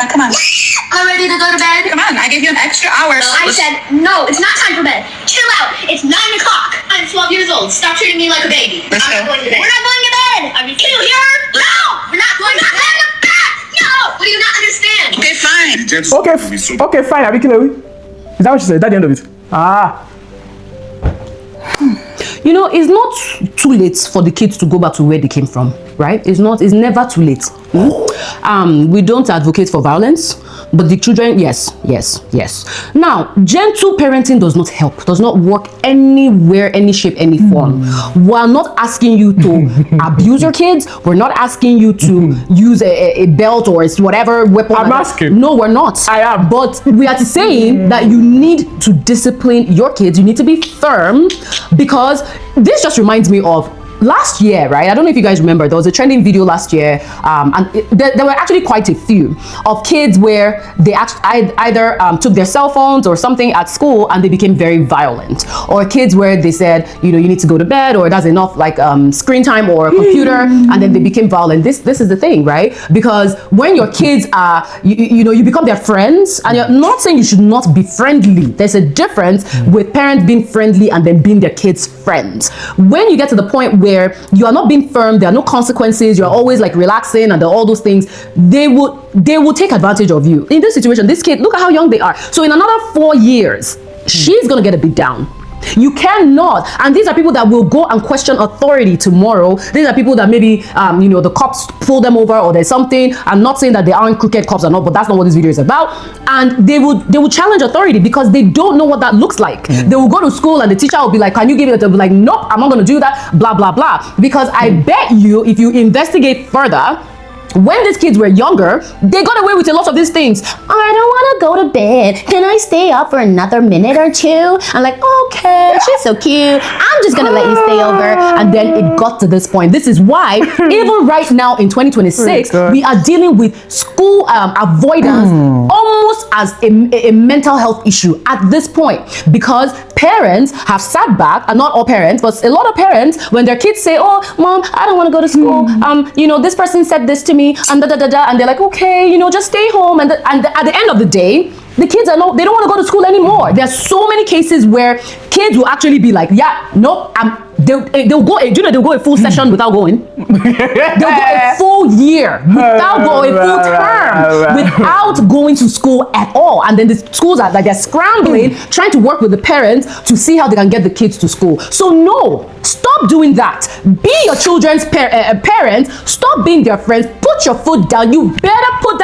Come on. I'm ready to go to bed. Come on, I gave you an extra hour. I said, no, it's not time for bed. Chill out. It's 9 o'clock. I'm 12 years old. Stop treating me like a baby. Let's I'm go. not going to bed. We're not going to bed. Are you here? No, we're not going to bed. No, what do you not understand? Okay, fine. Okay, fine. Abikilewi. Is that what she said? Is that the end of it? Ah. You know, it's not too late for the kids to go back to where they came from, right? It's never too late. We don't advocate for violence, but the children, yes. Now, gentle parenting does not help, does not work anywhere, any shape, any form. We're not asking you to abuse your kids. We're not asking you to use a belt or whatever weapon. I'm asking. No, we're not. I am. But we are saying that you need to discipline your kids. You need to be firm, because this just reminds me of last year, right? I don't know if you guys remember, there was a trending video last year, and there were actually quite a few of kids where they either took their cell phones or something at school and they became very violent, or kids where they said, you know, you need to go to bed, or that's enough, like screen time or a computer, and then they became violent. This is the thing, right? Because when your kids are, you know, you become their friends, and you're not saying you should not be friendly. There's a difference with parents being friendly and then being their kids' friends. When you get to the point where you are not being firm, there are no consequences, you're always like relaxing and all those things, they will take advantage of you. In this situation, this kid, look at how young they are. So in another 4 years, she's gonna get a beat down. You cannot, and these are people that will go and question authority tomorrow. These are people that maybe you know, the cops pull them over or there's something. I'm not saying that they aren't crooked cops or not, but that's not what this video is about. And they will challenge authority because they don't know what that looks like. They will go to school and the teacher will be like, can you give it? They'll be like, nope, I'm not going to do that, blah blah blah. Because I bet you, if you investigate further, when these kids were younger, they got away with a lot of these things. I don't want to go to bed. Can I stay up for another minute or two? I'm like, okay, she's so cute. I'm just going to let you stay over. And then it got to this point. This is why, even right now in 2026, we are dealing with school avoidance almost as a mental health issue at this point. Because parents have sat back, and not all parents, but a lot of parents, when their kids say, oh, mom, I don't want to go to school. You know, this person said this to me, and and they're like, okay, you know, just stay home. And at the end of the day, the kids they don't want to go to school anymore. There's so many cases where kids will actually be like, yeah, no, they'll go, you know, they'll go a full session without going. They'll go a full year without going, a full term without going to school at all. And then the schools are like, they're scrambling, trying to work with the parents to see how they can get the kids to school. So no, stop doing that. Be your children's parent. Stop being their friends. Put your foot down. You better put that